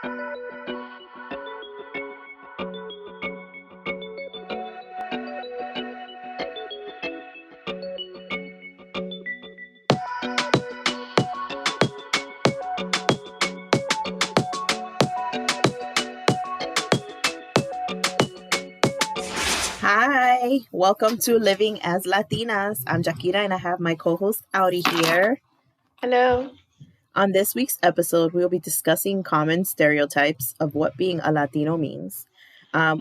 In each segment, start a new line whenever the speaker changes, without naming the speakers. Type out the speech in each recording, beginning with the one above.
Hi, welcome to Living as Latinas. I'm Jaquira and I have my co-host Audi here.
Hello.
On this week's episode, we'll be discussing common stereotypes of what being a Latino means.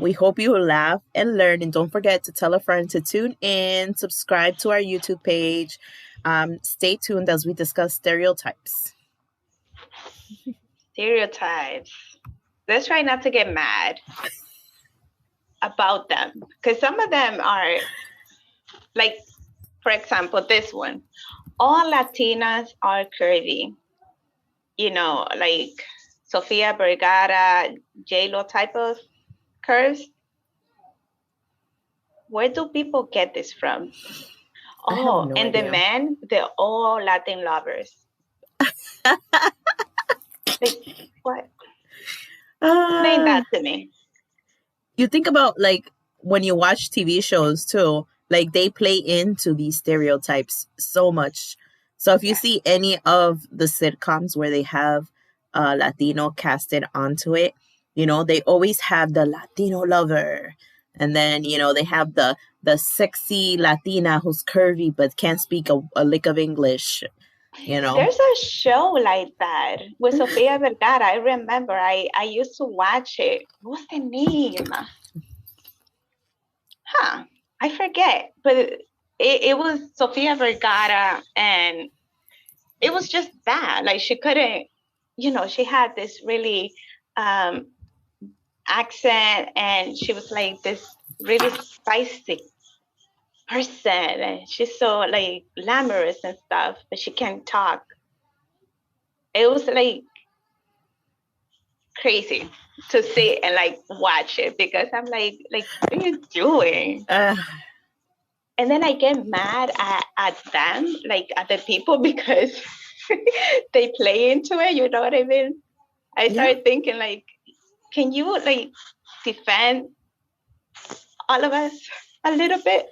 We hope you will laugh and learn, and don't forget to tell a friend to tune in, subscribe to our YouTube page. Stay tuned as we discuss stereotypes.
Stereotypes. Let's try not to get mad about them, because some of them are like, for example, this one. All Latinas are curvy. You know, like Sofia Vergara, J-Lo type of curves. Where do people get this from? Oh, and the men, they're all Latin lovers. Like, what? Explain that to me.
You think about, like, when you watch TV shows too, like they play into these stereotypes so much. So if you see any of the sitcoms where they have Latino casted onto it, you know, they always have the Latino lover. And then, you know, they have the sexy Latina who's curvy but can't speak a lick of English. You know,
there's a show like that with Sofia Vergara. I remember I used to watch it. What's the name? I forget. But it was Sofia Vergara, and it was just that. Like, she couldn't, you know, she had this really accent, and she was like this really spicy person, and she's so like glamorous and stuff, but she can't talk. It was like crazy to sit and like watch it, because I'm like, what are you doing? And then I get mad at them, like at the people, because they play into it. You know what I mean? I started thinking, like, can you like defend all of us a little bit?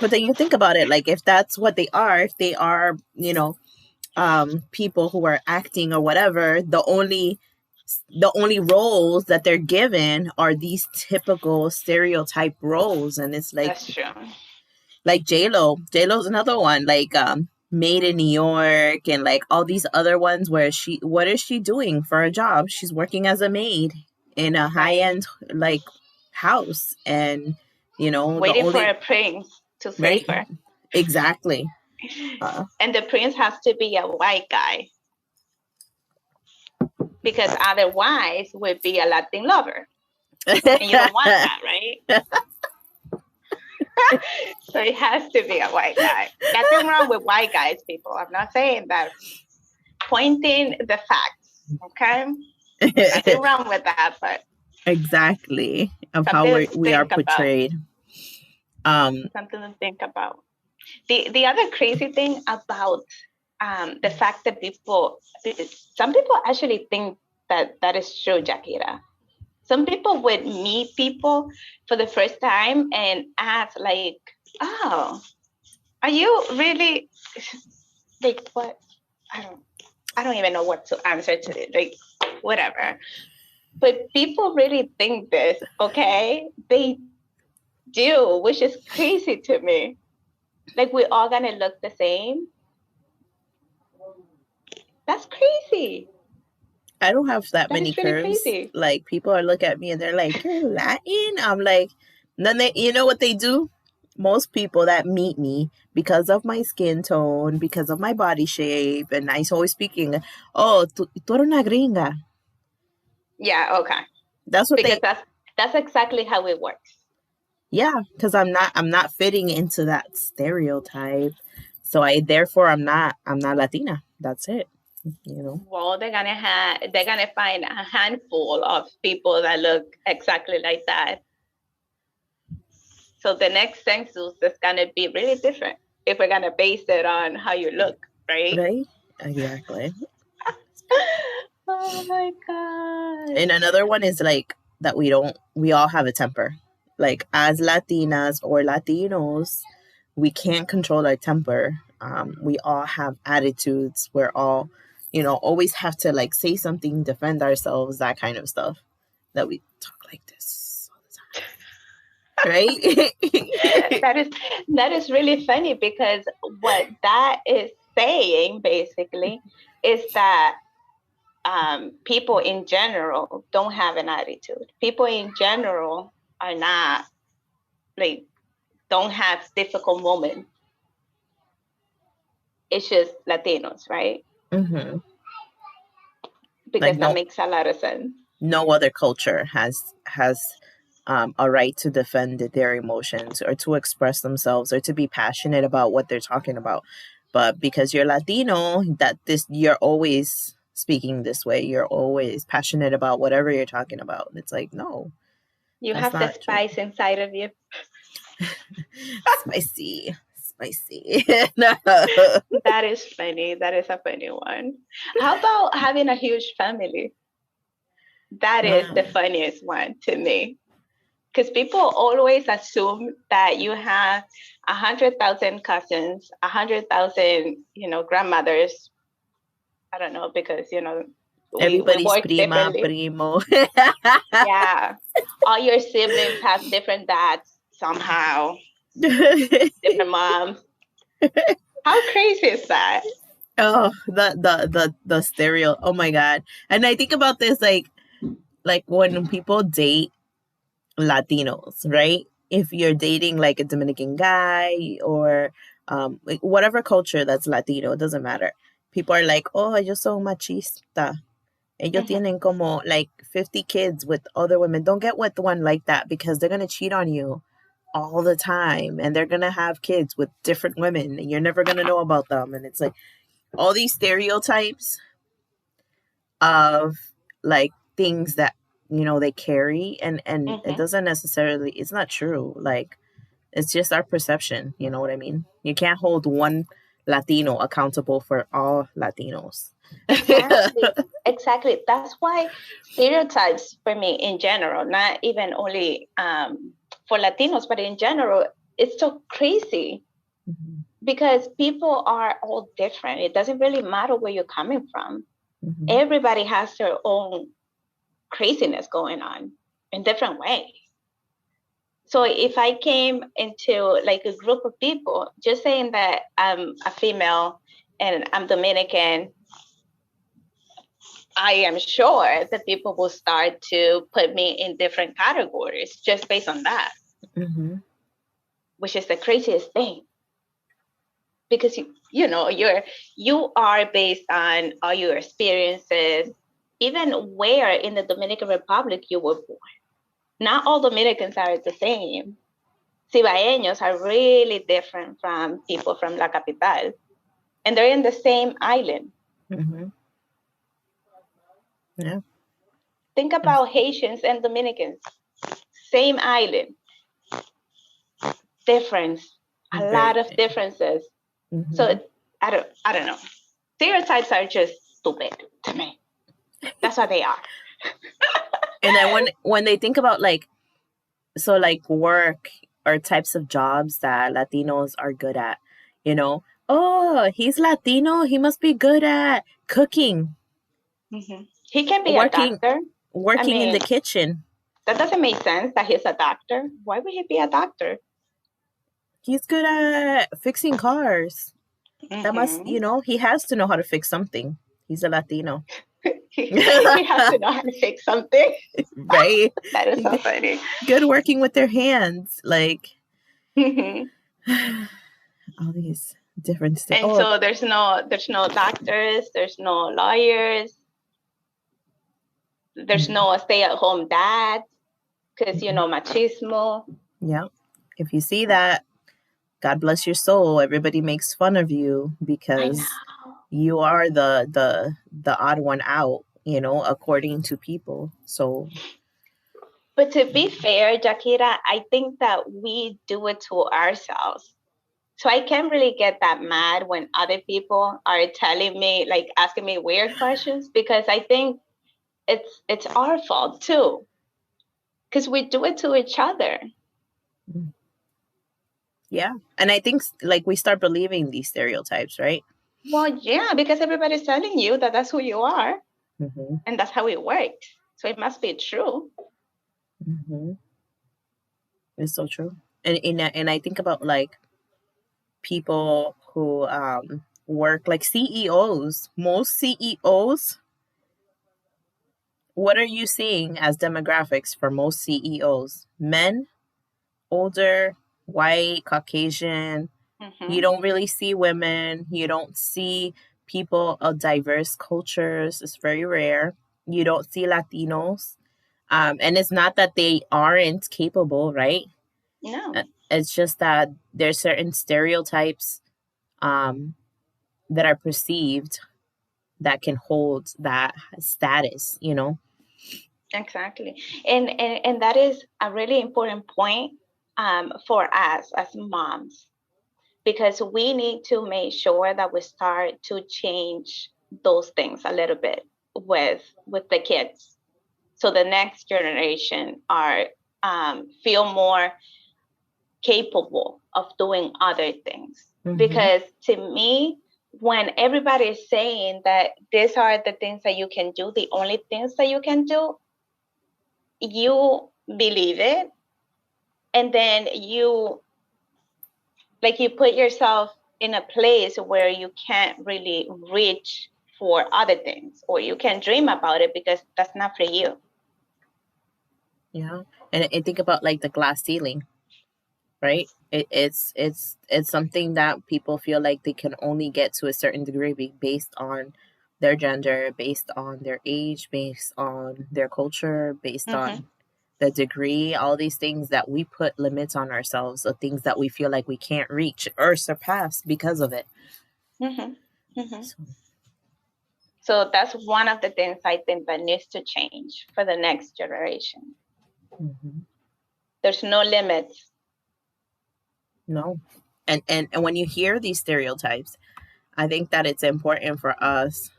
But then you think about it, like, if that's what they are, if they are, you know, people who are acting or whatever, the only roles that they're given are these typical stereotype roles. And it's like,
that's true.
Like J-Lo's another one, like Made in New York, and like all these other ones where what is she doing for a job? She's working as a maid in a high-end like house, and you know,
waiting for a prince to save her.
Exactly.
And the prince has to be a white guy, because otherwise would be a Latin lover. And you don't want that, right? So it has to be a white guy. Nothing wrong with white guys, people. I'm not saying that. Pointing the facts, okay? Nothing wrong with that, but
exactly of how we are portrayed.
Something to think about. The other crazy thing about the fact that some people actually think that is true, Jaquira. Some people would meet people for the first time and ask, like, oh, are you really, like, what? I don't even know what to answer to it, like, whatever. But people really think this, okay? They do, which is crazy to me. Like, we're all gonna look the same. That's crazy.
I don't have that many curves. Crazy. Like, people are looking at me and they're like, you're Latin? I'm like, then you know what they do? Most people that meet me, because of my skin tone, because of my body shape, and I'm always speaking, oh, tú eres una gringa.
Yeah, okay.
That's what
that's exactly how it works.
Yeah, because I'm not fitting into that stereotype. So I'm not Latina. That's it. You know.
Well, they're gonna find a handful of people that look exactly like that. So the next census is gonna be really different if we're gonna base it on how you look, right?
Right. Exactly.
Oh my God.
And another one is like that we all have a temper. Like as Latinas or Latinos, we can't control our temper. We all have attitudes. We're all, always have to like say something, defend ourselves, that kind of stuff. That we talk like this all the time, right?
that is really funny, because what that is saying basically is that people in general don't have an attitude. People in general are not like don't have difficult moments. It's just Latinos, right?
Mm-hmm.
Because
Like
that makes a lot of sense.
no other culture has a right to defend their emotions or to express themselves or to be passionate about what they're talking about. But because you're Latino, you're always speaking this way. You're always passionate about whatever you're talking about. It's like, no,
You
that's
have the
not true.
spice inside of you.
Spicy.
That is funny. That is a funny one. How about having a huge family? That is the funniest one to me. Because people always assume that you have 100,000 cousins, 100,000, grandmothers. I don't know, because we
Everybody's
work
prima,
differently.
primo.
Yeah, all your siblings have different dads somehow, different moms. How crazy is that?
Oh, the stereo. Oh my god. And I think about this like when people date Latinos, right? If you're dating like a Dominican guy or like whatever culture that's Latino, it doesn't matter. People are like, oh, ellos son machista. Ellos tienen como like 50 kids with other women. Don't get with one like that because they're going to cheat on you all the time and they're going to have kids with different women and you're never going to know about them. And it's like all these stereotypes of like things that they carry and it doesn't necessarily, it's not true. Like it's just our perception, you know what I mean? You can't hold one Latino accountable for all Latinos.
Exactly. That's why stereotypes for me in general, not even only for Latinos, but in general, it's so crazy because people are all different. It doesn't really matter where you're coming from. Everybody has their own craziness going on in different ways. So if I came into like a group of people, just saying that I'm a female and I'm Dominican, I am sure that people will start to put me in different categories just based on that, which is the craziest thing. Because you are based on all your experiences, even where in the Dominican Republic you were born. Not all Dominicans are the same. Cibaeños are really different from people from La Capital, and they're in the same island.
Yeah.
Think about Haitians and Dominicans, same island. Difference, a lot of differences. So I don't know. Stereotypes are just stupid to me. That's what they are.
And then when they think about like work or types of jobs that Latinos are good at, oh, he's Latino, he must be good at cooking.
He can be a doctor.
Working in the kitchen.
That doesn't make sense that he's a doctor. Why would he be a doctor?
He's good at fixing cars. That must, he has to know how to fix something. He's a Latino.
He has to know how to fix something.
Right?
That is so funny.
Good working with their hands. Like, all these different
things. And so there's no doctors, there's no lawyers, there's no stay-at-home dad, because, machismo.
Yeah. If you see that, God bless your soul. Everybody makes fun of you because you are the odd one out, according to people. So,
but to be fair, Jakira, I think that we do it to ourselves. So I can't really get that mad when other people are telling me, like asking me weird questions, because I think it's our fault too, because we do it to each other.
Yeah. And I think like we start believing these stereotypes, right?
Well, yeah, because everybody's telling you that that's who you are, and that's how it works. So it must be true.
It's so true. And I think about like people who work like CEOs. Most CEOs, what are you seeing as demographics for most CEOs? Men, older, white, Caucasian. You don't really see women. You don't see people of diverse cultures. It's very rare. You don't see Latinos. And it's not that they aren't capable, right?
No.
It's just that there's certain stereotypes that are perceived that can hold that status, you know?
Exactly. And that is a really important point for us as moms, because we need to make sure that we start to change those things a little bit with the kids, so the next generation are feel more capable of doing other things. Because to me, when everybody is saying that these are the things that you can do, the only things that you can do, you believe it, and then you put yourself in a place where you can't really reach for other things, or you can dream about it because that's not for you.
Yeah. And I think about like the glass ceiling, right? It's something that people feel like they can only get to a certain degree based on their gender, based on their age, based on their culture, based on the degree, all these things that we put limits on ourselves, the things that we feel like we can't reach or surpass because of it.
So that's one of the things I think that needs to change for the next generation. There's no limits.
No. And when you hear these stereotypes, I think that it's important for us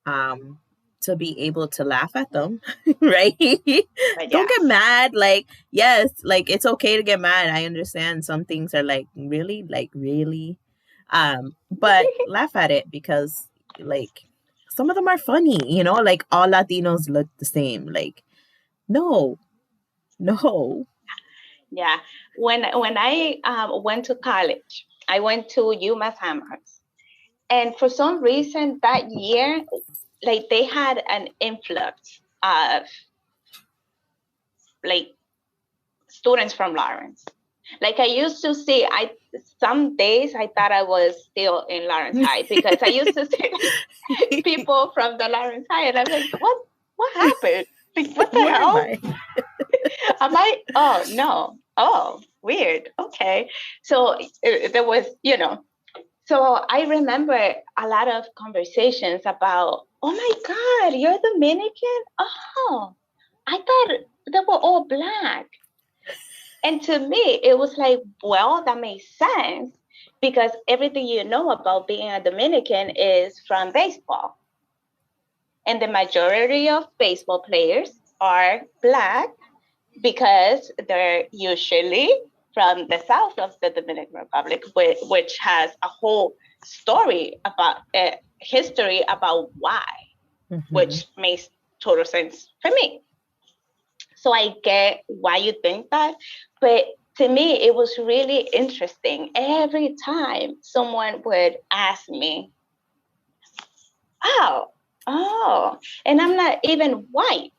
to be able to laugh at them, right? Don't get mad. Like, yes, like it's okay to get mad. I understand some things are like really. But laugh at it, because like some of them are funny, you know, like all Latinos look the same. Like, no.
Yeah. When I went to college, I went to UMass Amherst. And for some reason that year, like they had an influx of like students from Lawrence. Like I used to see, some days I thought I was still in Lawrence High, because I used to see like, people from the Lawrence High, and I'm like, what happened? Like, what the hell? Am I? Oh no. Oh, weird. Okay. So there was, So I remember a lot of conversations about, oh my God, you're Dominican? Oh, I thought they were all Black. And to me, it was like, well, that makes sense, because everything you know about being a Dominican is from baseball. And the majority of baseball players are Black, because they're usually from the south of the Dominican Republic, which has a whole story about history about why, which makes total sense for me. So I get why you think that, but to me, it was really interesting. Every time someone would ask me, oh, and I'm not even white.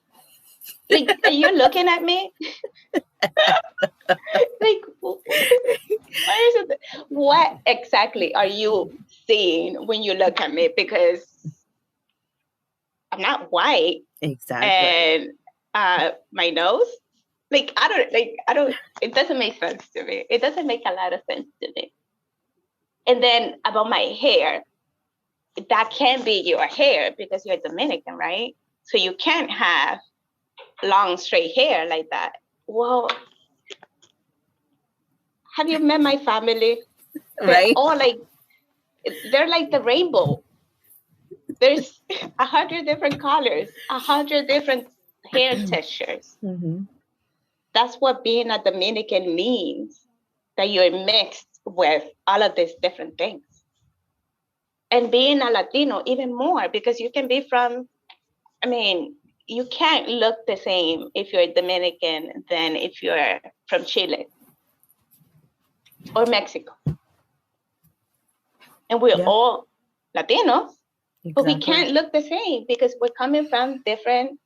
Like, are you looking at me? Like, what exactly are you seeing when you look at me? Because I'm not white.
Exactly.
And my nose, I don't, it doesn't make sense to me. It doesn't make a lot of sense to me. And then about my hair, that can be your hair because you're Dominican, right? So you can't have long, straight hair like that. Well, have you met my family? They're
Right?
all like, they're like the rainbow. There's 100 different colors, 100 different hair textures.
Mm-hmm.
That's what being a Dominican means, that you're mixed with all of these different things. And being a Latino, even more, because you can be from, I mean, you can't look the same if you're Dominican than if you're from Chile or Mexico. And we're all Latinos, but we can't look the same because we're coming from different,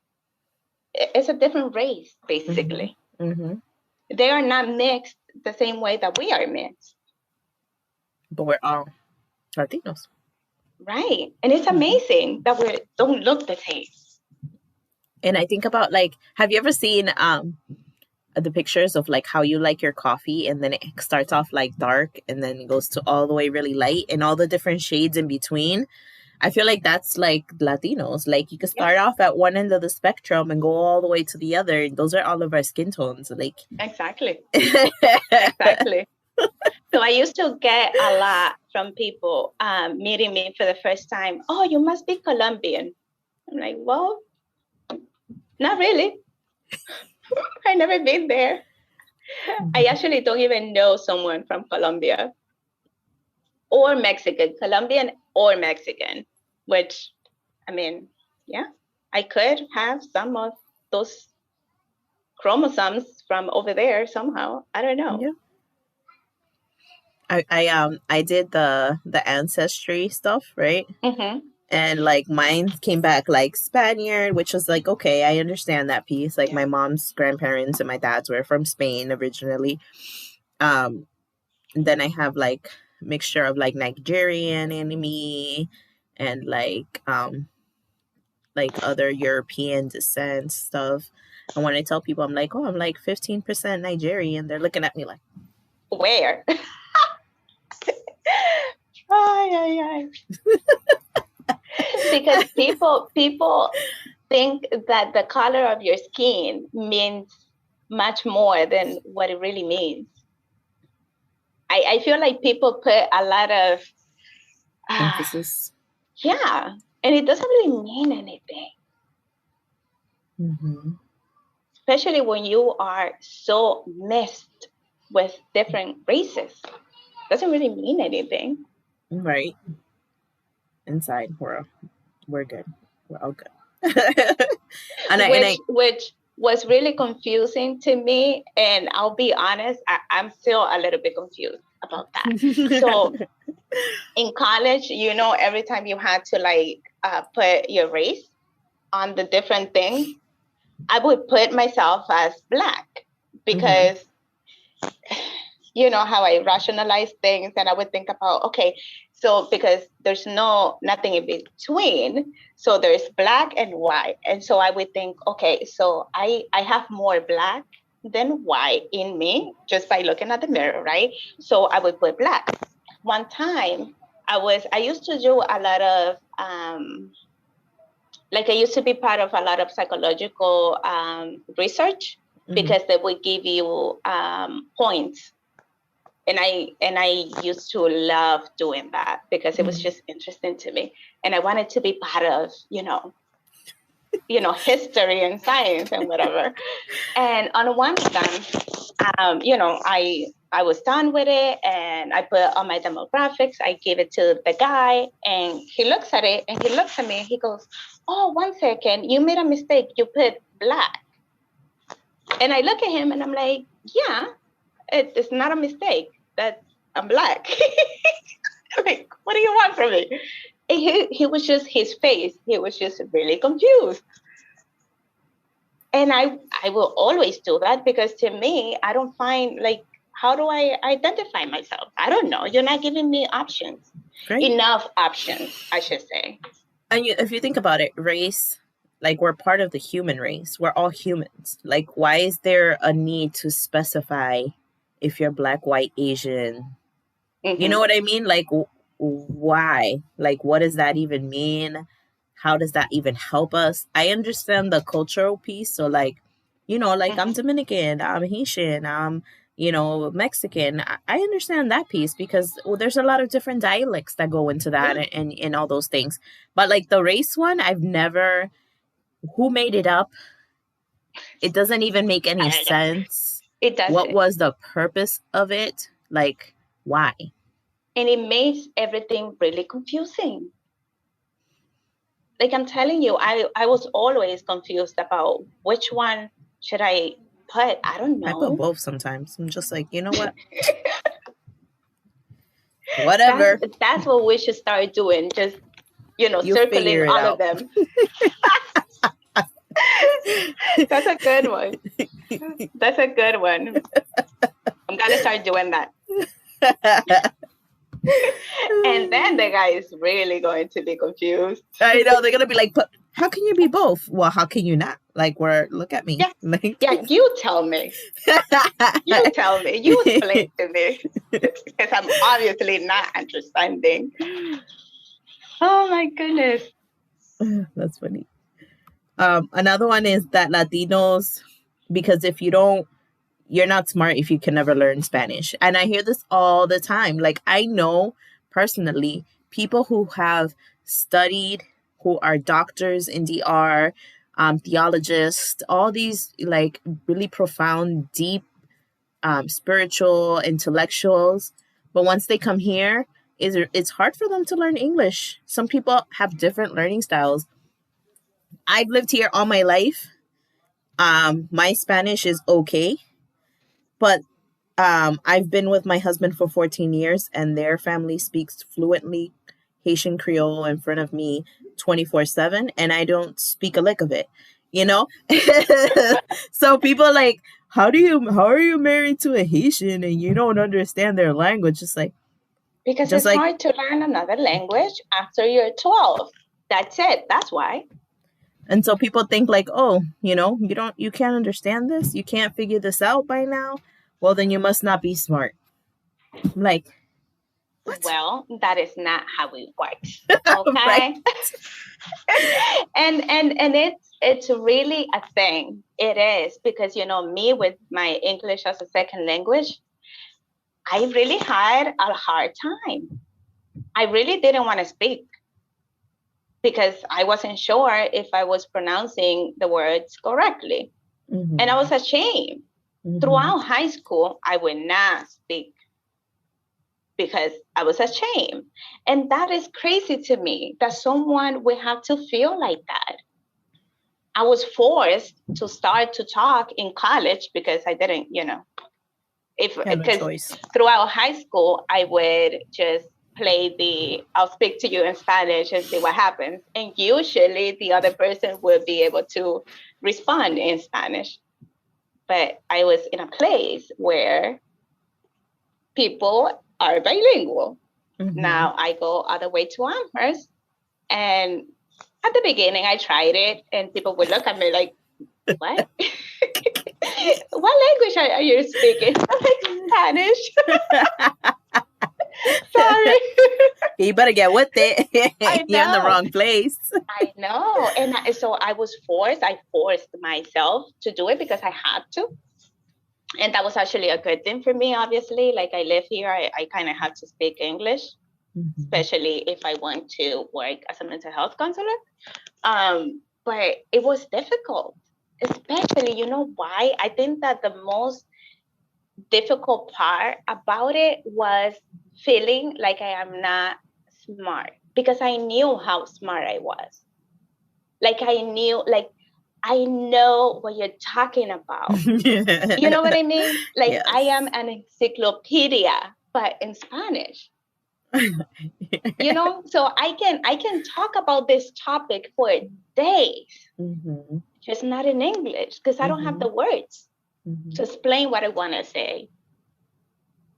it's a different race, basically.
Mm-hmm.
They are not mixed the same way that we are mixed.
But we're all Latinos.
Right. And it's amazing that we don't look the same.
And I think about, like, have you ever seen the pictures of like how you like your coffee, and then it starts off like dark and then it goes to all the way really light and all the different shades in between? I feel like that's like Latinos. Like, you could start off at one end of the spectrum and go all the way to the other. And those are all of our skin tones. Like,
exactly. Exactly. So I used to get a lot from people meeting me for the first time. Oh, you must be Colombian. I'm like, well, not really. I never been there. I actually don't even know someone from Colombia or Mexican, Colombian or Mexican, which, I mean, yeah, I could have some of those chromosomes from over there somehow. I don't know.
Yeah. I did the ancestry stuff, right?
Mm-hmm.
And like mine came back like Spaniard, which was like, okay, I understand that piece. Like my mom's grandparents and my dad's were from Spain originally. And then I have like mixture of like Nigerian in me and like other European descent stuff. And when I tell people I'm like, oh, I'm like 15% Nigerian, they're looking at me like,
where? Ay. Because people think that the color of your skin means much more than what it really means. I feel like people put a lot of
emphasis.
Yeah, and it doesn't really mean anything.
Mm-hmm.
Especially when you are so mixed with different races. Doesn't really mean anything.
Right. Inside, we're good. We're all good.
Which was really confusing to me, and I'll be honest, I'm still a little bit confused about that. So in college, every time you had to like put your race on the different things, I would put myself as Black because you know how I rationalize things, and I would think about, okay, so because there's nothing in between, so there's Black and white, and so I would think, okay, so I have more Black than white in me just by looking at the mirror, right? So I would put Black. One time, I used to do a lot of like I used to be part of a lot of psychological research because they would give you points. And I used to love doing that because it was just interesting to me. And I wanted to be part of, history and science and whatever. And on one of them, I was done with it and I put on my demographics. I gave it to the guy and he looks at it and he looks at me and he goes, oh, 1 second, you made a mistake. You put Black. And I look at him and I'm like, yeah, it's not a mistake that I'm Black. Like, what do you want from me? And he was just, his face, he was just really confused. And I will always do that because to me, I don't find like, how do I identify myself? I don't know. You're not giving me options. Right. Enough options, I should say.
And if you think about it, race, like we're part of the human race. We're all humans. Like, why is there a need to specify if you're Black, white, Asian? You know what I mean? Like, why? Like, what does that even mean? How does that even help us? I understand the cultural piece. So, like, like I'm Dominican, I'm Haitian, I'm Mexican, I understand that piece because there's a lot of different dialects that go into that and all those things. But like the race one, I've never, who made it up? It doesn't even make any sense.
It doesn't.
What was the purpose of it? Like, why?
And it makes everything really confusing. Like I'm telling you, I was always confused about which one should I put. I don't know.
I put both sometimes. I'm just like, you know what? Whatever.
That's what we should start doing. Just, circling all of them. That's a good one. That's a good one. I'm going to start doing that. And then the guy is really going to be confused.
I know. They're going to be like, but how can you be both? Well, how can you not? Like, look at me.
Yeah,
like,
you tell me. You tell me. You explain to me. Because I'm obviously not understanding. Oh, my goodness.
That's funny. Another one is that Latinos, because if you're not smart if you can never learn Spanish. And I hear this all the time. Like, I know personally people who have studied, who are doctors in DR, theologists, all these like really profound, deep, spiritual intellectuals. But once they come here, it's hard for them to learn English. Some people have different learning styles. I've lived here all my life. My Spanish is okay, but I've been with my husband for 14 years, and their family speaks fluently Haitian Creole in front of me 24/7, and I don't speak a lick of it. So people are like, how are you married to a Haitian and you don't understand their language? It's like,
because it's hard to learn another language after you're 12. That's it. That's why.
And so people think like, oh, you can't understand this. You can't figure this out by now. Well, then you must not be smart. I'm like, what?
Well, that is not how it works. Okay. and it's really a thing. It is because, me with my English as a second language, I really had a hard time. I really didn't want to speak because I wasn't sure if I was pronouncing the words correctly. Mm-hmm. And I was ashamed. Mm-hmm. Throughout high school, I would not speak because I was ashamed. And that is crazy to me that someone would have to feel like that. I was forced to start to talk in college because I didn't, because throughout high school, I would just play I'll speak to you in Spanish and see what happens. And usually the other person will be able to respond in Spanish. But I was in a place where people are bilingual. Mm-hmm. Now I go all the way to Amherst. And at the beginning, I tried it and people would look at me like, what? What language are you speaking? I'm like, Spanish. Sorry.
You better get with it. You're in the wrong place.
I know. And so I forced myself to do it because I had to. And that was actually a good thing for me, obviously. Like I live here, I kind of have to speak English, mm-hmm. especially if I want to work as a mental health counselor. But it was difficult, especially, you know why? I think that the most difficult part about it was feeling like I am not smart because I knew how smart I was. I know what you're talking about. You know what I mean? Like yes. I am an encyclopedia, but in Spanish. So I can talk about this topic for days, mm-hmm. just not in English because I don't have the words mm-hmm. to explain what I want to say.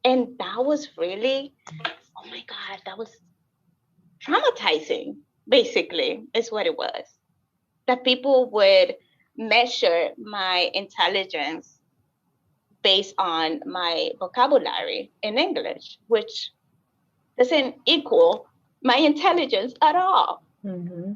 And that was really, oh my God, that was traumatizing, basically, is what it was. That people would measure my intelligence based on my vocabulary in English, which doesn't equal my intelligence at all.
Mm-hmm.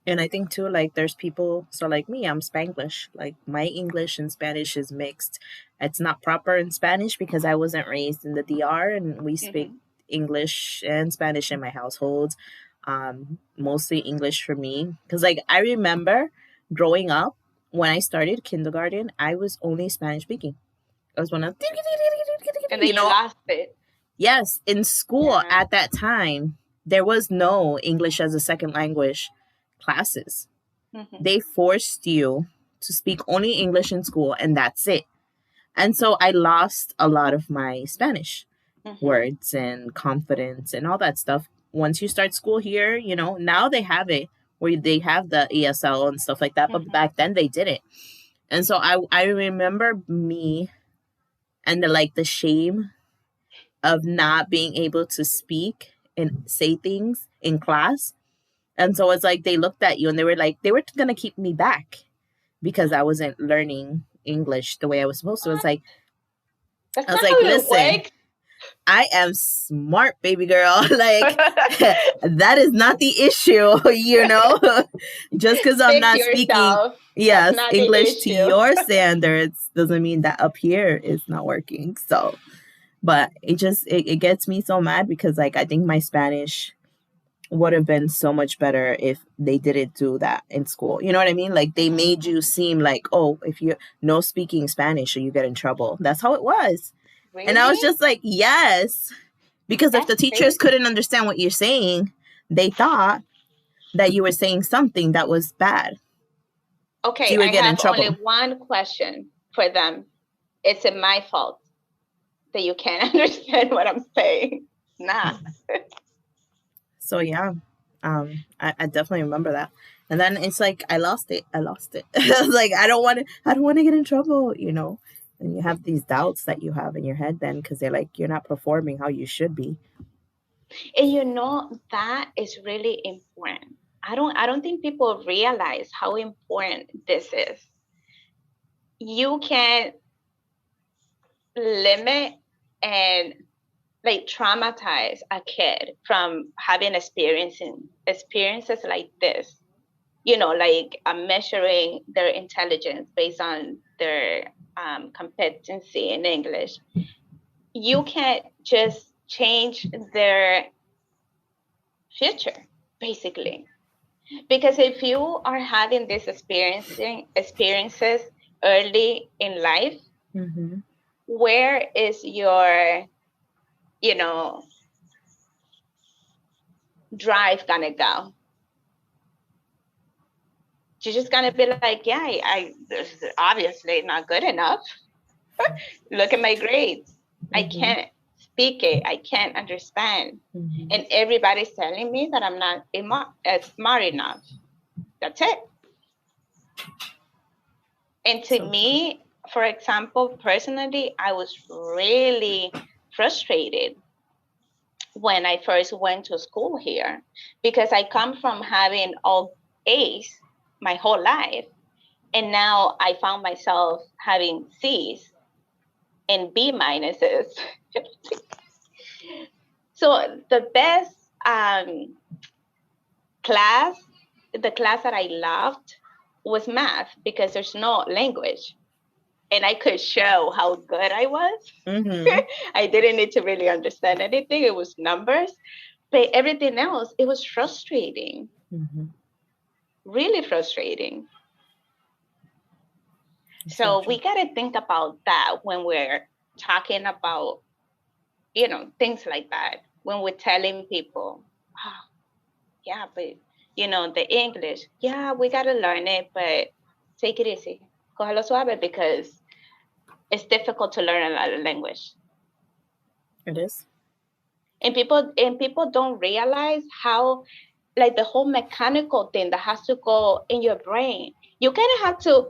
And I think too, like there's people, so like me, I'm Spanglish. Like my English and Spanish is mixed. It's not proper in Spanish because I wasn't raised in the DR and we speak
Mm-hmm.
English and Spanish in my household. Mostly English for me. Because like I remember growing up when I started kindergarten, I was only Spanish speaking. I was one of,
And then
you
you
know,
lost it.
yes, in school
Yeah.
at that time, there was no English as a second language classes.
Mm-hmm.
They forced you to speak only English in school, and that's it. And so I lost a lot of my Spanish
Mm-hmm.
words and confidence and all that stuff. Once you start school here, now they have it where they have the ESL and stuff like that, but
Mm-hmm.
back then they didn't. And so I remember me and the shame of not being able to speak and say things in class. And so it's like they looked at you and they were like, they were going to keep me back because I wasn't learning English the way I was supposed to.
What?
I
That's
was
not
like,
how it
listen,
works.
I am smart, baby girl. Like, that is not the issue. Just because I'm
Fix
not speaking,
yourself. That's
yes,
not the
English to
issue.
your standards doesn't mean that up here is not working. So, but it gets me so mad because, like, I think my Spanish would have been so much better if they didn't do that in school. You know what I mean? Like they made you seem like, oh, if you're no speaking Spanish or you get in trouble. That's how it was. And I was
Really?
just like, yes. Because if
That's
the teachers
crazy.
couldn't understand what you're saying, they thought that you were saying something that was bad. So
Okay,
you
I
would get in
have only
trouble.
one question for them. Is it my fault that you can't understand what I'm saying? Nah.
So yeah. I definitely remember that. And then it's like I lost it. I lost it. I was like, I don't want to get in trouble. And you have these doubts that you have in your head then because they're like, you're not performing how you should be.
And that is really important. I don't think people realize how important this is. You can limit and like traumatize a kid from having experiences like this. Like measuring their intelligence based on their competency in English. You can't just change their future, basically. Because if you are having these experiences early in life,
Mm-hmm.
where is your, you know, drive gonna go? You're just gonna be like, yeah, this is obviously not good enough. Look at my grades. I
Mm-hmm.
can't speak it. I can't understand.
Mm-hmm.
And everybody's telling me that I'm not smart enough. That's it. And to
So true.
me, for example, personally, I was really frustrated when I first went to school here because I come from having all A's my whole life. And now I found myself having C's and B minuses. So the best class, the class that I loved was math because there's no language. And I could show how good I was.
Mm-hmm.
I didn't need to really understand anything. It was numbers. But everything else, it was frustrating,
Mm-hmm.
really frustrating.
So
So
true.
we got to think about that when we're talking about, things like that. When we're telling people, oh, yeah, but, the English, yeah, we got to learn it, but take it easy. Cógelo suave because it's difficult to learn another language.
It is.
And people don't realize how like the whole mechanical thing that has to go in your brain. You kind of have to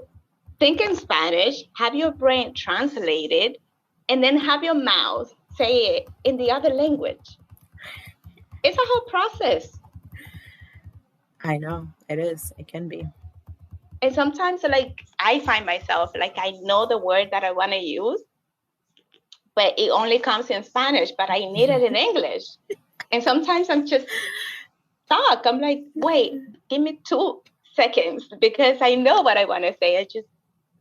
think in Spanish, have your brain translated, and then have your mouth say it in the other language. It's a whole process.
I know. It is. It can be.
And sometimes like I find myself like I know the word that I want to use, but it only comes in Spanish, but I need it in English. And sometimes I'm just talk. I'm like, wait, give me 2 seconds because I know what I want to say. I just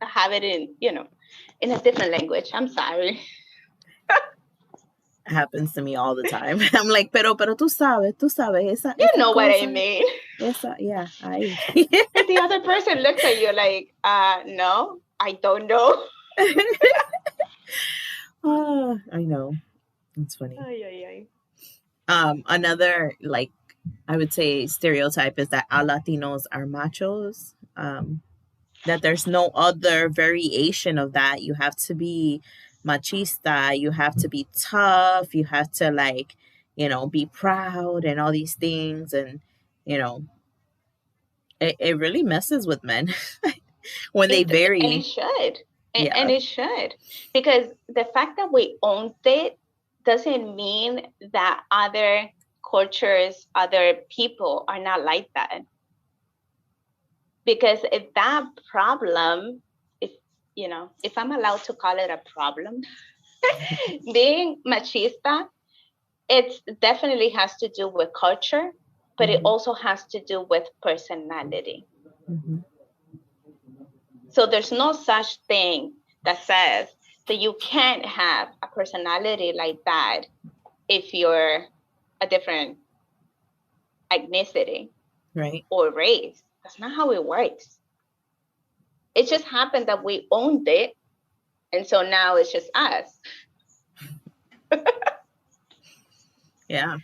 have it in, in a different language. I'm sorry.
Happens to me all the time. I'm like, pero tú sabes, esa,
You
esa
know what I
cosa,
mean.
esa, yeah, I.
And the other person looks at you like, no, I don't know.
Oh, I know. It's funny.
Ay, ay, ay.
Another, like, I would say stereotype is that all Latinos are machos. That there's no other variation of that. You have to be machista, you have to be tough, you have to, like, be proud and all these things. And, you know, it really messes with men when they
And
vary.
it should.
Yeah.
And it should. Because the fact that we owned it doesn't mean that other cultures, other people are not like that. Because if that problem, if I'm allowed to call it a problem, being machista, it definitely has to do with culture, but it also has to do with personality.
Mhm.
So there's no such thing that says that you can't have a personality like that if you're a different ethnicity,
Right.
or race. That's not how it works. It just happened that we owned it, and so now it's just us.
Yeah.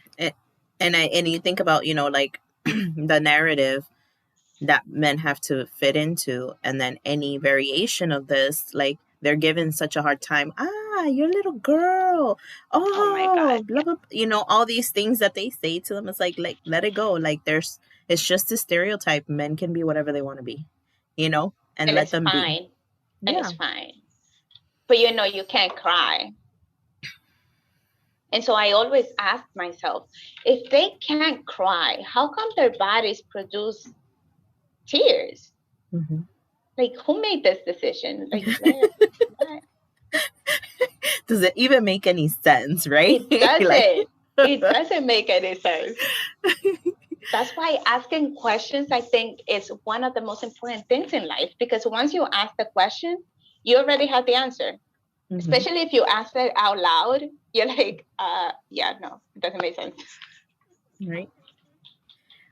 And you think about, like the narrative that men have to fit into, and then any variation of this, like, they're given such a hard time. You're a little girl.
Oh my God.
Blah blah. All these things that they say to them. It's like let it go. Like, it's just a stereotype. Men can be whatever they want to be, and
And
let
it's
them be.
fine. And
Yeah.
it's fine. But you can't cry. And so I always ask myself, if they can't cry, how come their bodies produce tears?
Mm-hmm.
Like, who made this decision? Like, what?
Does it even make any sense, right?
It doesn't.
Like,
It doesn't make any sense. That's why asking questions, I think, is one of the most important things in life, because once you ask the question, you already have the answer.
Mhm.
Especially if you ask it out loud, you're like, yeah, no, it doesn't make sense.
Right.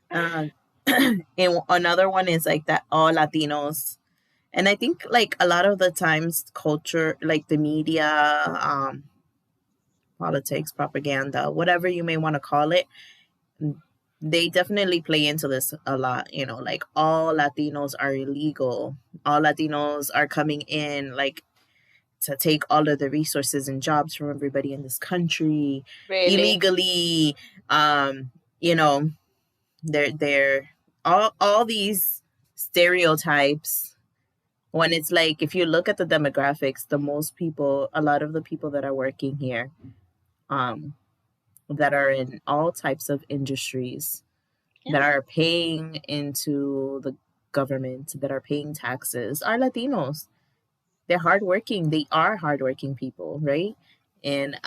And another one is like that all Latinos. And I think, like, a lot of the times culture, like the media, politics, propaganda, whatever you may want to call it, they definitely play into this a lot. Like, all Latinos are illegal. All Latinos are coming in, like, to take all of the resources and jobs from everybody in this country illegally. You know, they're all these stereotypes, when it's like, if you look at the demographics, a lot of the people that are working here, that are in all types of industries, that are paying into the government, that are paying taxes, are Latinos. They're hardworking. They are hardworking people, right? And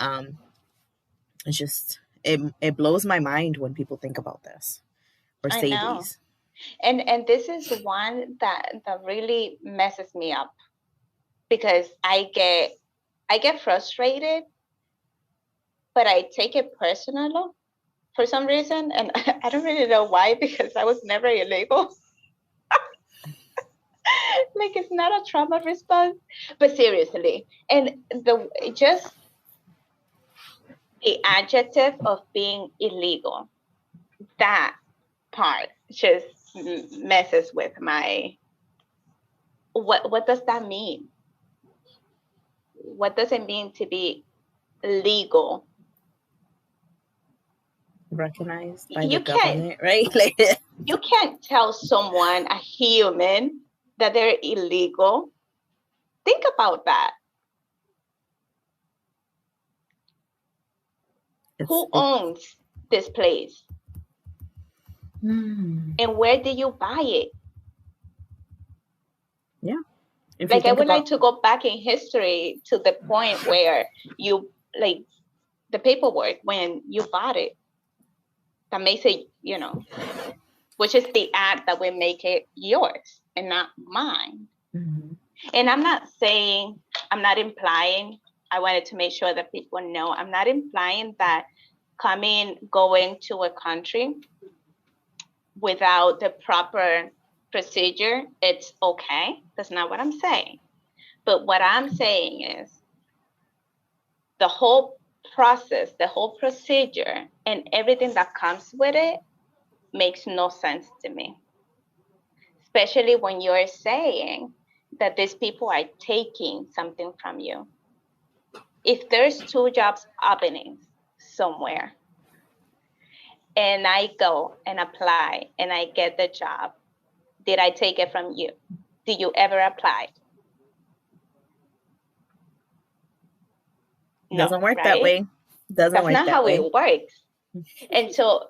it's just, it blows my mind when people think about this or
I
say
know.
these.
And this is one that really messes me up, because I get frustrated, but I take it personal for some reason, and I don't really know why, because I was never illegal. Like, it's not a trauma response, but seriously, and just the adjective of being illegal, that part just messes with my, what does that mean? What does it mean to be legal?
Recognized by
You
the
can't
government, right? Like,
you can't tell someone, a human, that they're illegal. Think about that. Who owns this place? And where did you buy it?
Yeah.
Like, I would like to go back in history to the point where you, like, the paperwork when you bought it. that makes it, which is the ad that will make it yours and not mine.
Mm-hmm.
And I'm not implying, I wanted to make sure that people know, I'm not implying that going to a country without the proper procedure, it's okay. That's not what I'm saying. But what I'm saying is the whole process, the whole procedure, and everything that comes with it makes no sense to me. Especially when you're saying that these people are taking something from you. If there's 2 jobs openings somewhere, and I go and apply and I get the job, did I take it from you? Did you ever apply?
No, doesn't work that way.
That's not how it works. And so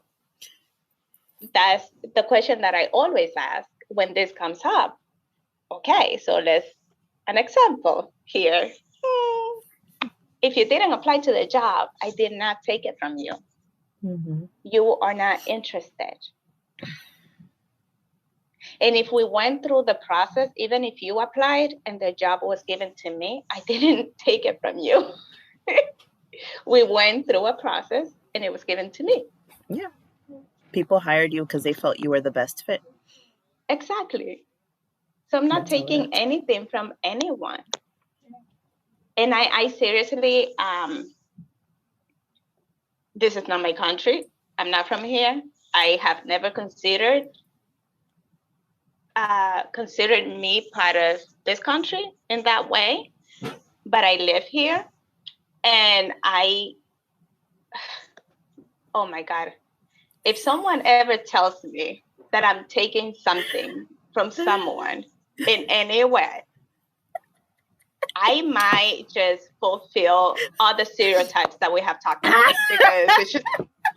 that's the question that I always ask when this comes up. Okay, so an example here. If you didn't apply to the job, I did not take it from you. Mm-hmm. You are not interested. And if we went through the process, even if you applied and the job was given to me, I didn't take it from you. We went through a process and it was given to me.
Yeah. People hired you because they felt you were the best fit.
Exactly. So I'm not taking anything from anyone. And I seriously, this is not my country. I'm not from here. I have never considered me part of this country in that way, but I live here, and oh my God, if someone ever tells me that I'm taking something from someone in any way, I might just fulfill all the stereotypes that we have talked about, because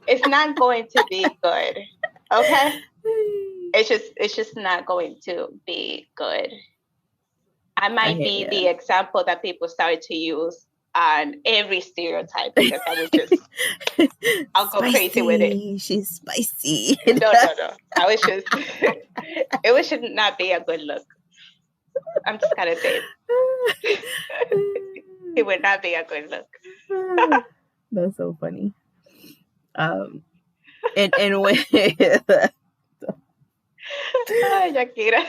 it's not going to be good. Okay? It's just not going to be good. I might be the example that people started to use on every stereotype, because I'll go crazy with it.
She's spicy.
No. It should not be a good look. I'm just gonna say it. It would not be a good look.
That's so funny. And when
Yakira.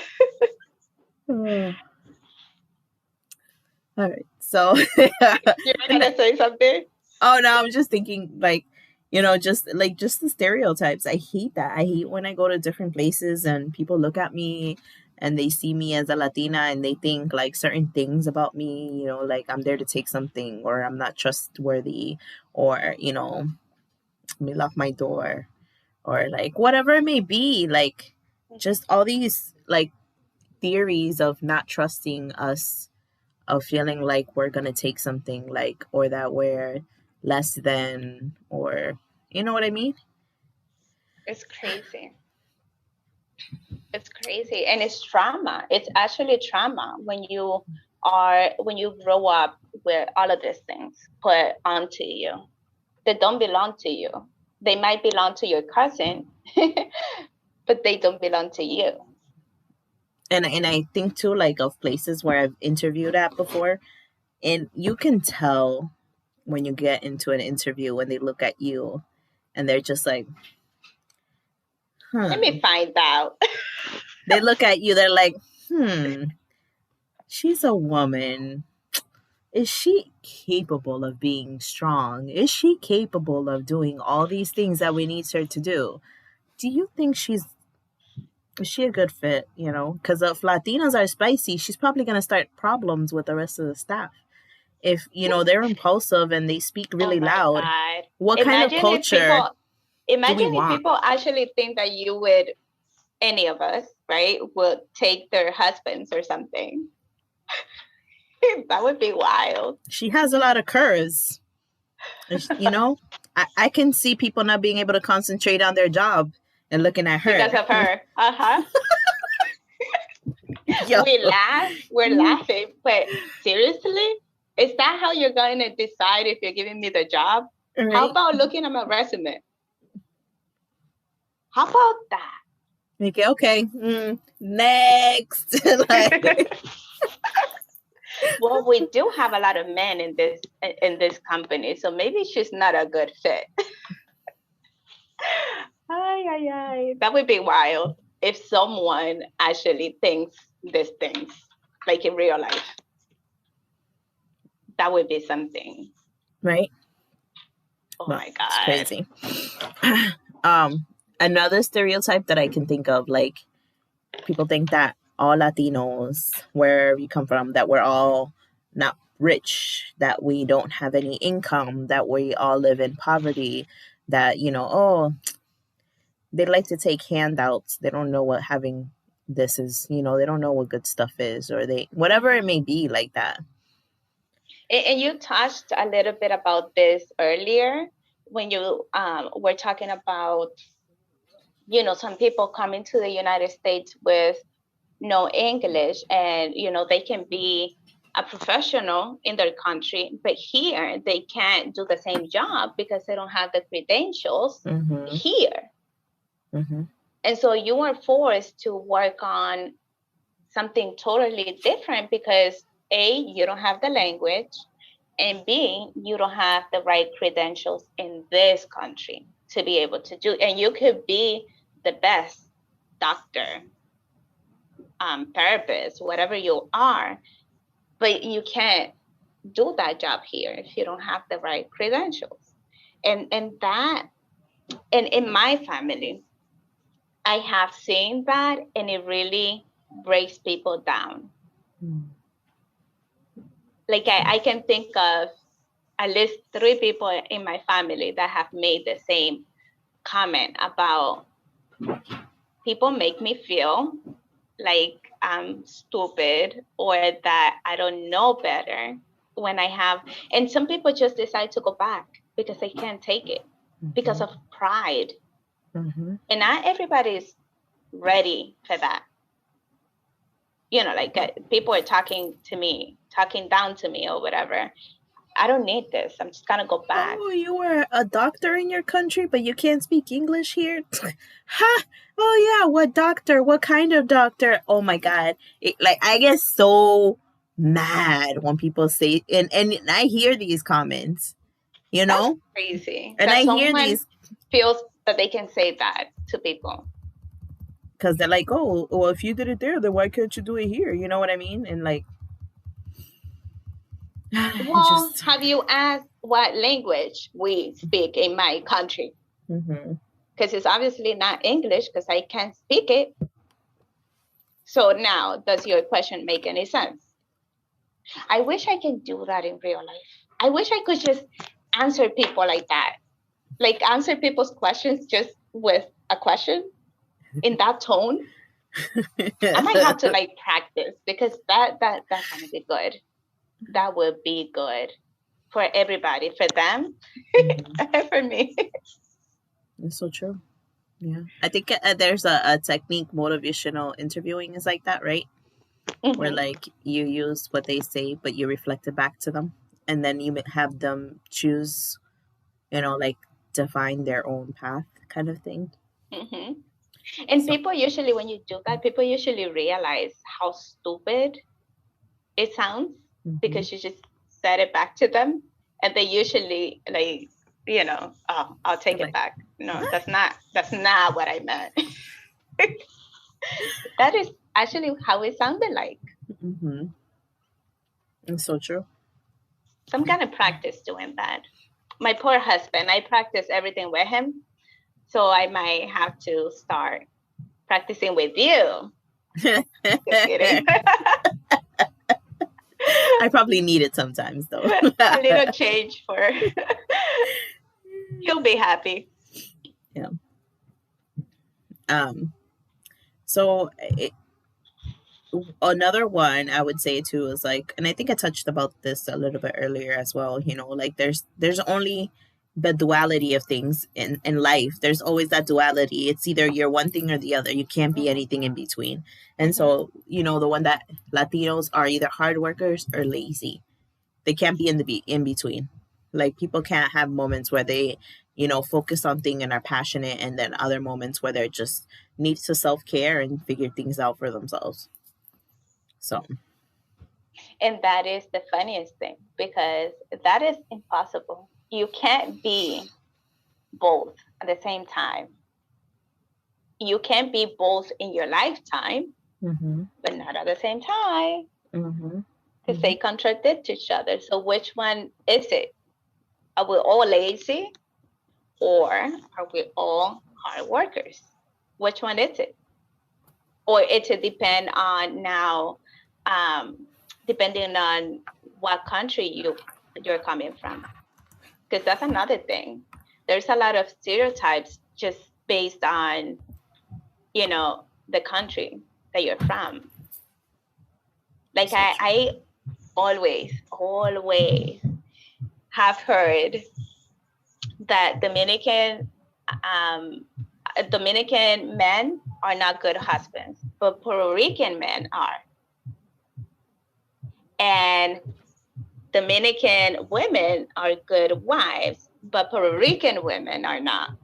All right, so
you're gonna say something?
Oh no, I'm just thinking, like, just the stereotypes. I hate that. I hate when I go to different places and people look at me and they see me as a Latina and they think like certain things about me, like I'm there to take something, or I'm not trustworthy, or let me lock my door, or like whatever it may be, like just all these like theories of not trusting us, of feeling like we're gonna take something, like, or that we're less than, or you know what I mean?
It's crazy. It's crazy, and it's trauma. It's actually trauma when you grow up with all of these things put onto you that don't belong to you. They might belong to your cousin, but they don't belong to you.
And I think too, like, of places where I've interviewed at before, and you can tell when you get into an interview when they look at you and they're just like,
let me find out.
They look at you, they're like, she's a woman. Is she capable of being strong? Is she capable of doing all these things that we need her to do? Do you think is she a good fit? Because if Latinas are spicy, she's probably going to start problems with the rest of the staff. If, they're impulsive and they speak really loud,
God.
What kind of culture
imagine if people actually think that you would, any of us, right, would take their husbands or something. That would be wild.
She has a lot of curves. I can see people not being able to concentrate on their job and looking at her.
Because of her. We're laughing, but seriously? Is that how you're going to decide if you're giving me the job? Right. How about looking at my resume? How about that?
Okay. Next. Like,
well, we do have a lot of men in this company, so maybe she's not a good fit. Ay, ay, ay. That would be wild if someone actually thinks these things, like in real life. That would be something.
right?
Oh my God.
It's crazy. Another stereotype that I can think of, like, people think that all Latinos, where we come from, that we're all not rich, that we don't have any income, that we all live in poverty, that, oh, they like to take handouts. They don't know what having this is, they don't know what good stuff is, or whatever it may be, like that.
And you touched a little bit about this earlier when you were talking about, some people coming to the United States with no English, and, they can be a professional in their country, but here they can't do the same job because they don't have the credentials here. And so you are forced to work on something totally different because A, you don't have the language, and B, you don't have the right credentials in this country to be able to do. And you could be the best doctor, therapist, whatever you are, but you can't do that job here if you don't have the right credentials. And in my family, I have seen that, and it really breaks people down. Like I can think of at least 3 people in my family that have made the same comment about people make me feel like I'm stupid or that I don't know better when I have, and some people just decide to go back because they can't take it because of pride. And not everybody's ready for that. Like people are talking down to me or whatever. I don't need this. I'm just gonna go back.
Oh, you were a doctor in your country, but you can't speak English here? Ha! Oh yeah, what doctor? What kind of doctor? Oh my God. I get so mad when people say, and I hear these comments,
That's crazy.
And
that
I hear these
feels that they can say that to people.
Because they're like, oh, well, if you did it there, then why can't you do it here? You know what I mean? And like,
well, have you asked what language we speak in my country? Because it's obviously not English because I can't speak it. So now, does your question make any sense? I wish I can do that in real life. I wish I could just answer people like that. Like answer people's questions just with a question in that tone. I might have to practice because that's gonna be good. That would be good for everybody, for them, and for me.
It's so true. Yeah, I think there's a technique, motivational interviewing is like that, right? Where you use what they say, but you reflect it back to them, and then you have them choose, define their own path, kind of thing.
And people usually, when you do that, people usually realize how stupid it sounds because you just said it back to them, and they usually oh, I'll take it back. No, that's not what I meant. That is actually how it sounded like.
It's so true.
So I'm gonna practice doing that. My poor husband, I practice everything with him, so I might have to start practicing with you. Just kidding.
I probably need it sometimes, though.
A little change for he'll be happy.
Yeah. So another one I would say too is and I think I touched about this a little bit earlier as well. There's only the duality of things in life. There's always that duality. It's either you're one thing or the other. You can't be anything in between. And so, the one that Latinos are either hard workers or lazy. They can't be in between. People can't have moments where they focus on things and are passionate, and then other moments where they're just needs to self-care and figure things out for themselves. So,
and that is the funniest thing, because that is impossible. You can't be both at the same time. You can't be both in your lifetime, but not at the same time. Because they contradict each other. So which one is it? Are we all lazy, or are we all hard workers? Which one is it? Or it depend on now, depending on what country you're coming from. Because that's another thing. There's a lot of stereotypes just based on, the country that you're from. Like I always have heard that Dominican men are not good husbands, but Puerto Rican men are. And Dominican women are good wives, but Puerto Rican women are not.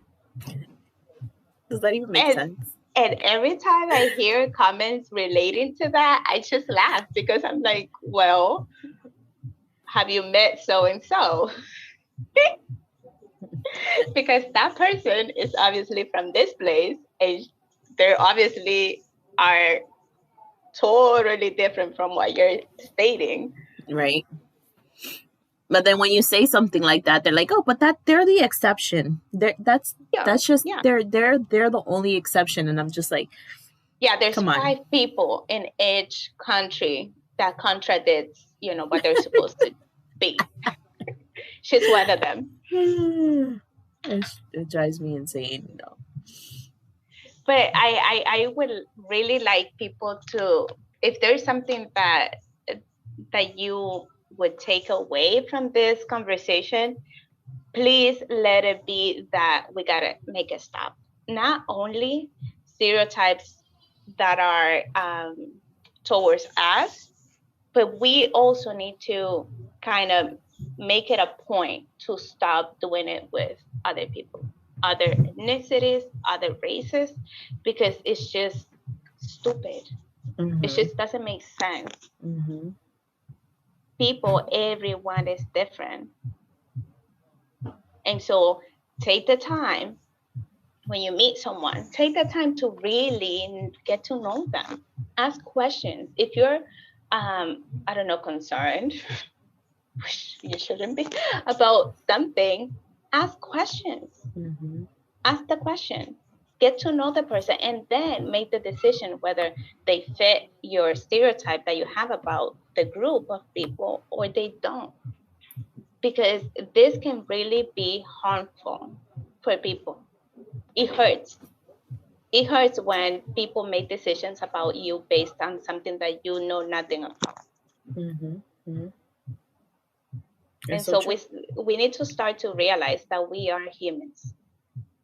Does that even make sense?
And every time I hear comments relating to that, I just laugh, because I'm like, well, have you met so-and-so? Because that person is obviously from this place, and they obviously are totally different from what you're stating.
Right. But then when you say something like that, they're like, "Oh, but they're the exception. That's just they're the only exception." And I'm just like,
yeah, there's 5 people in each country that contradicts, what they're supposed to be. She's one of them.
It drives me insane. No.
But I would really like people to, if there's something that you would take away from this conversation, please let it be that we gotta make a stop. Not only stereotypes that are towards us, but we also need to kind of make it a point to stop doing it with other people, other ethnicities, other races, because it's just stupid. It just doesn't make sense. People, everyone is different. And so take the time when you meet someone, take the time to really get to know them. Ask questions. If you're, concerned, which you shouldn't be, about something, ask questions. Ask the question. Get to know the person, and then make the decision whether they fit your stereotype that you have about the group of people or they don't. Because this can really be harmful for people. It hurts. It hurts when people make decisions about you based on something that you know nothing about. And so we need to start to realize that we are humans.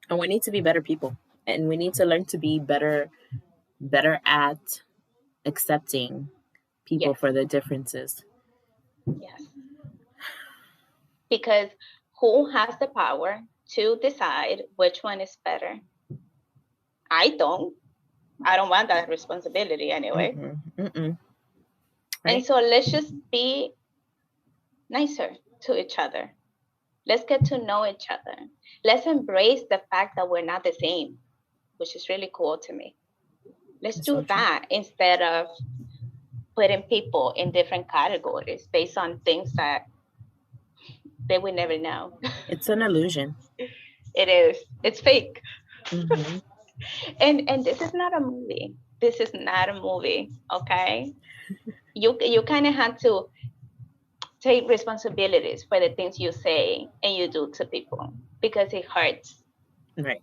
And we need to be better people. And we need to learn to be better at accepting people for their differences.
Yes. Because who has the power to decide which one is better? I don't want that responsibility anyway. Right? And so let's just be nicer to each other. Let's get to know each other. Let's embrace the fact that we're not the same, which is really cool to me. Let's do that instead of putting people in different categories based on things that they would never know.
It's an illusion.
It is. It's fake. And this is not a movie. This is not a movie, okay? You kind of have to take responsibilities for the things you say and you do to people, because it hurts.
Right.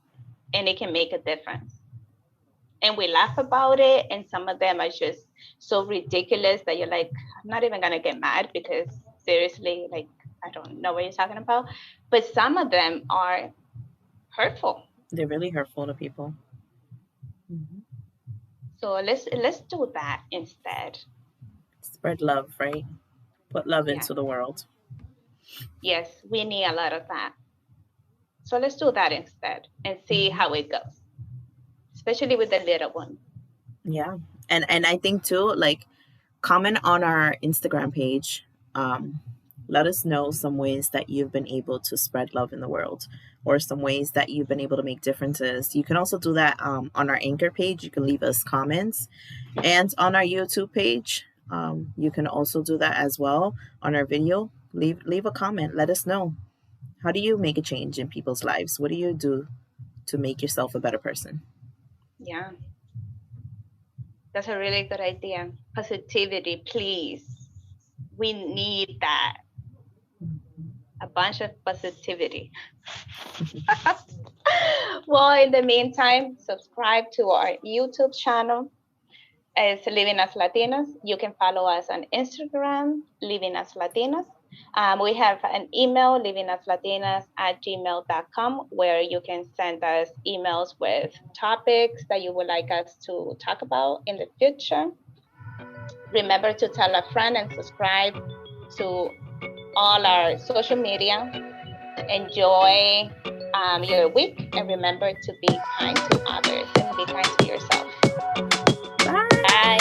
And it can make a difference. And we laugh about it, and some of them are just so ridiculous that you're like, I'm not even gonna get mad, because seriously, like, I don't know what you're talking about. But some of them are hurtful.
They're really hurtful to people.
So let's do that instead.
Spread love, right? Put love into the world.
Yes, we need a lot of that. So let's do that instead and see how it goes, especially with the little one.
Yeah. And I think too, like, comment on our Instagram page. Let us know some ways that you've been able to spread love in the world, or some ways that you've been able to make differences. You can also do that on our Anchor page. You can leave us comments, and on our YouTube page, you can also do that as well. On our video, leave a comment. Let us know, how do you make a change in people's lives? What do you do to make yourself a better person?
Yeah, that's a really good idea. Positivity, please. We need that. A bunch of positivity. Well, in the meantime, subscribe to our YouTube channel. It's Living as Latinas. You can follow us on Instagram, Living as Latinas. We have an email, livingaslatinas@gmail.com, where you can send us emails with topics that you would like us to talk about in the future. Remember to tell a friend and subscribe to all our social media. Enjoy your week, and remember to be kind to others and be kind to yourself.
Bye.
Bye.